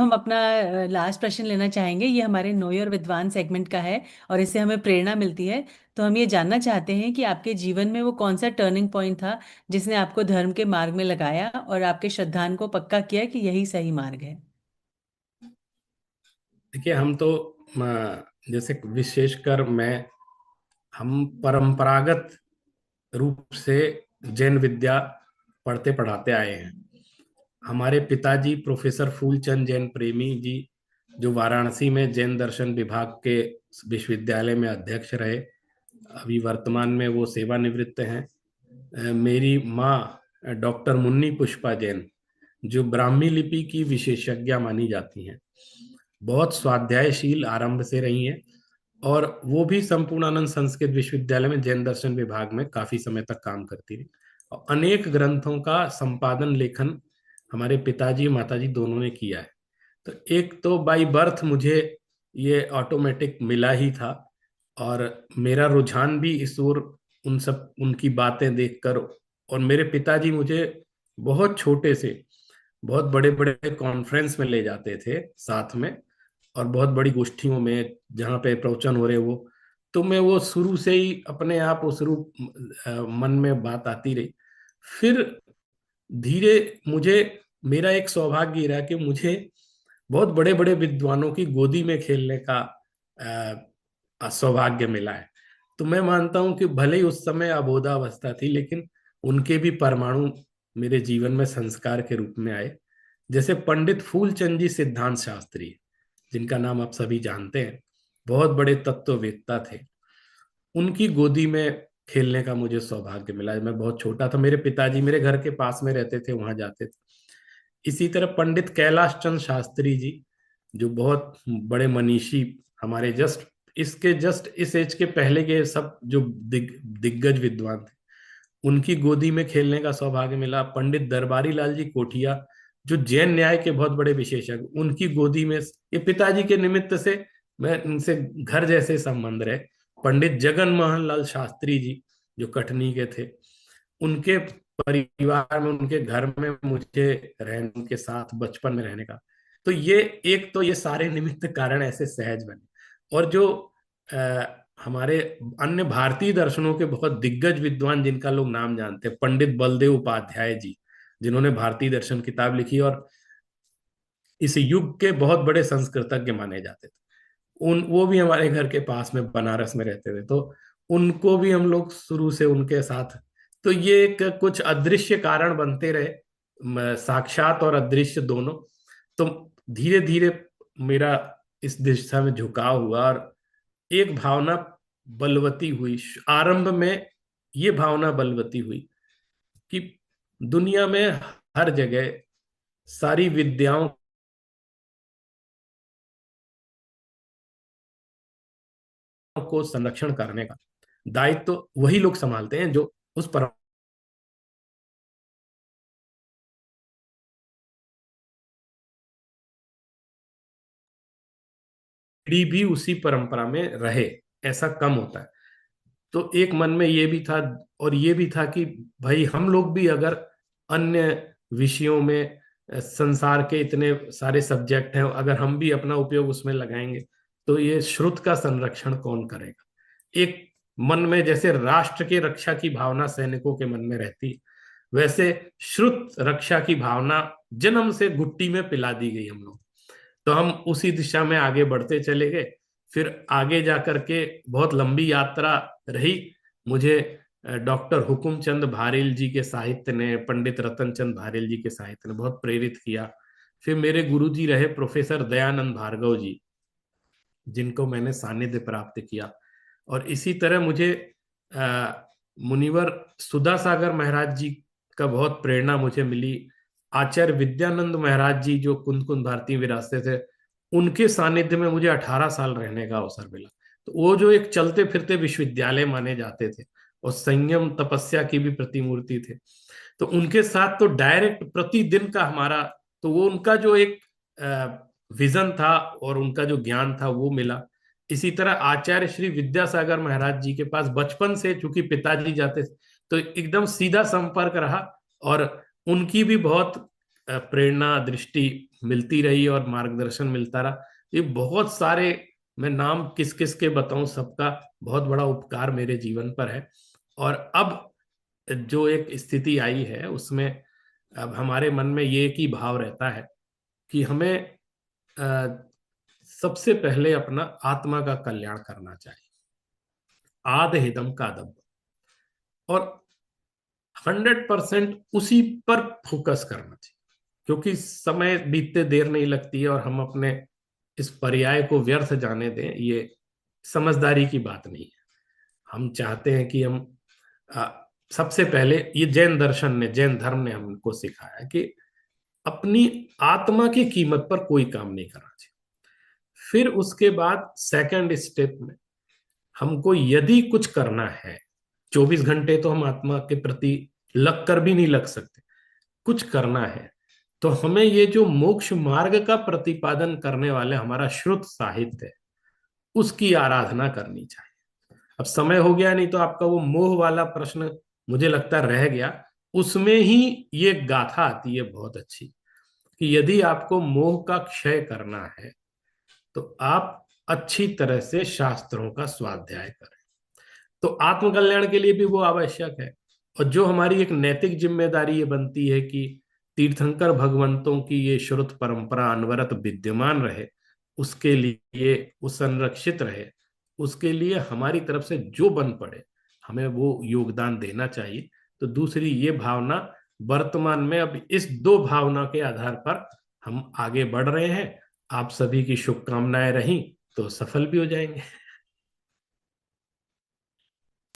हम अपना लास्ट प्रश्न लेना चाहेंगे। ये हमारे नो योर विद्वान सेगमेंट का है और इससे हमें प्रेरणा मिलती है। तो हम ये जानना चाहते हैं कि आपके जीवन में वो कौन सा टर्निंग पॉइंट था जिसने आपको धर्म के मार्ग में लगाया और आपके श्रद्धान को पक्का किया कि यही सही मार्ग है। देखिए, हम तो जैसे विशेषकर मैं हम परंपरागत रूप से जैन विद्या पढ़ते पढ़ाते आए हैं। हमारे पिताजी प्रोफेसर फूलचंद जैन प्रेमी जी, जो वाराणसी में जैन दर्शन विभाग के विश्वविद्यालय में अध्यक्ष रहे, अभी वर्तमान में वो सेवानिवृत्त हैं। मेरी माँ डॉक्टर मुन्नी पुष्पा जैन, जो ब्राह्मी लिपि की विशेषज्ञा मानी जाती हैं, बहुत स्वाध्यायशील आरंभ से रही हैं। और वो भी संपूर्णानंद संस्कृत विश्वविद्यालय में जैन दर्शन विभाग में काफी समय तक काम करती रही। और अनेक ग्रंथों का संपादन लेखन हमारे पिताजी माताजी दोनों ने किया है। तो एक तो बाई बर्थ मुझे ये ऑटोमेटिक मिला ही था, और मेरा रुझान भी इस ओर, उन सब उनकी बातें देखकर। और मेरे पिताजी मुझे बहुत छोटे से बहुत बड़े बड़े कॉन्फ्रेंस में ले जाते थे साथ में, और बहुत बड़ी गोष्ठियों में जहाँ पे प्रवचन हो रहे वो, तो मैं वो शुरू से ही अपने आप उस रूप मन में बात आती रही। फिर धीरे मुझे, मेरा एक सौभाग्य रहा कि मुझे बहुत बड़े बड़े विद्वानों की गोदी में खेलने का सौभाग्य मिला है। तो मैं मानता हूं कि भले ही उस समय अबोधावस्था थी, लेकिन उनके भी परमाणु मेरे जीवन में संस्कार के रूप में आए। जैसे पंडित फूलचंद जी सिद्धांत शास्त्री, जिनका नाम आप सभी जानते हैं, बहुत बड़े तत्ववेत्ता थे। उनकी गोदी में खेलने का मुझे सौभाग्य मिला। मैं बहुत छोटा था, मेरे पिताजी मेरे घर के पास में रहते थे, वहां जाते थे। इसी तरह पंडित कैलाश चंद्र शास्त्री जी, जो बहुत बड़े मनीषी, हमारे जस्ट इस एज के पहले के सब जो दिग्गज विद्वान थे, उनकी गोदी में खेलने का सौभाग्य मिला। पंडित दरबारी लाल जी कोठिया, जो जैन न्याय के बहुत बड़े विशेषज्ञ, उनकी गोदी में, ये पिताजी के निमित्त से मैं उनसे घर जैसे संबंध रहे। पंडित जगन मोहन लाल शास्त्री जी, जो कटनी के थे, उनके परिवार में, उनके घर में मुझे रहने, उनके साथ बचपन में रहने का, तो ये एक तो ये सारे निमित्त कारण ऐसे सहज बने। और जो हमारे अन्य भारतीय दर्शनों के बहुत दिग्गज विद्वान जिनका लोग नाम जानते हैं, पंडित बलदेव उपाध्याय जी, जिन्होंने भारतीय दर्शन किताब लिखी और इस युग के बहुत बड़े संस्कृतज्ञ माने जाते थे, उन वो भी हमारे घर के पास में बनारस में रहते थे। तो उनको भी हम लोग शुरू से उनके साथ, तो ये एक कुछ अदृश्य कारण बनते रहे, साक्षात और अदृश्य दोनों। तो धीरे धीरे मेरा इस दिशा में झुकाव हुआ, और एक भावना बलवती हुई। आरंभ में ये भावना बलवती हुई कि दुनिया में हर जगह सारी विद्याओं को संरक्षण करने का दायित्व तो वही लोग संभालते हैं जो उस पर पीढ़ी भी उसी परंपरा में रहे, ऐसा कम होता है। तो एक मन में ये भी था, और ये भी था कि भाई हम लोग भी अगर अन्य विषयों में, संसार के इतने सारे सब्जेक्ट हैं, अगर हम भी अपना उपयोग उसमें लगाएंगे, तो ये श्रुत का संरक्षण कौन करेगा। एक मन में जैसे राष्ट्र के रक्षा की भावना सैनिकों के मन में रहती, वैसे श्रुत रक्षा की भावना जन्म से घुट्टी में पिला दी गई हम लोग। तो हम उसी दिशा में आगे बढ़ते चले गए। फिर आगे जाकर के बहुत लंबी यात्रा रही। मुझे डॉक्टर हुकुम चंद भारेल जी के साहित्य ने, पंडित रतन चंद भारेल जी के साहित्य ने बहुत प्रेरित किया। फिर मेरे गुरु जी रहे प्रोफेसर दयानंद भार्गव जी, जिनको मैंने सानिध्य प्राप्त किया। और इसी तरह मुझे अ, मुनिवर सुधा सागर महाराज जी का बहुत प्रेरणा मुझे मिली। आचार्य विद्यानंद महाराज जी, जो कुंद कुंद भारती विरासत थे, उनके सानिध्य में मुझे 18 साल रहने का अवसर मिला। तो वो जो एक चलते फिरते विश्वविद्यालय माने जाते थे, और संयम तपस्या की भी प्रतिमूर्ति थे, तो उनके साथ तो डायरेक्ट प्रतिदिन का हमारा, तो वो उनका जो एक विजन था और उनका जो ज्ञान था वो मिला। इसी तरह आचार्य श्री विद्यासागर महाराज जी के पास बचपन से, चूंकि पिताजी जाते थे, तो एकदम सीधा संपर्क रहा। और उनकी भी बहुत प्रेरणा दृष्टि मिलती रही और मार्गदर्शन मिलता रहा। ये बहुत सारे, मैं नाम किस किस के बताऊं, सबका बहुत बड़ा उपकार मेरे जीवन पर है। और अब जो एक स्थिति आई है उसमें अब हमारे मन में ये एक ही भाव रहता है कि हमें अ, सबसे पहले अपना आत्मा का कल्याण करना चाहिए, आद हिदम का दम, और 100% उसी पर फोकस करना चाहिए। क्योंकि समय बीतते देर नहीं लगती है, और हम अपने इस पर्याय को व्यर्थ जाने दें, ये समझदारी की बात नहीं है। हम चाहते हैं कि हम अ, सबसे पहले, ये जैन दर्शन ने, जैन धर्म ने हमको सिखाया कि अपनी आत्मा की कीमत पर कोई काम नहीं करना चाहिए। फिर उसके बाद सेकंड स्टेप में हमको यदि कुछ करना है, 24 घंटे तो हम आत्मा के प्रति लग कर भी नहीं लग सकते, कुछ करना है तो हमें ये जो मोक्ष मार्ग का प्रतिपादन करने वाले हमारा श्रुत साहित्य है, उसकी आराधना करनी चाहिए। अब समय हो गया, नहीं तो आपका वो मोह वाला प्रश्न मुझे लगता रह गया। उसमें ही ये गाथा आती है बहुत अच्छी, कि यदि आपको मोह का क्षय करना है तो आप अच्छी तरह से शास्त्रों का स्वाध्याय करें। तो आत्मकल्याण के लिए भी वो आवश्यक है। और जो हमारी एक नैतिक जिम्मेदारी ये बनती है कि तीर्थंकर भगवंतों की ये श्रुत परंपरा अनवरत विद्यमान रहे, उसके लिए वो संरक्षित रहे, उसके लिए हमारी तरफ से जो बन पड़े हमें वो योगदान देना चाहिए। तो दूसरी ये भावना, वर्तमान में अब इस दो भावना के आधार पर हम आगे बढ़ रहे हैं। आप सभी की शुभकामनाएं रही तो सफल भी हो जाएंगे।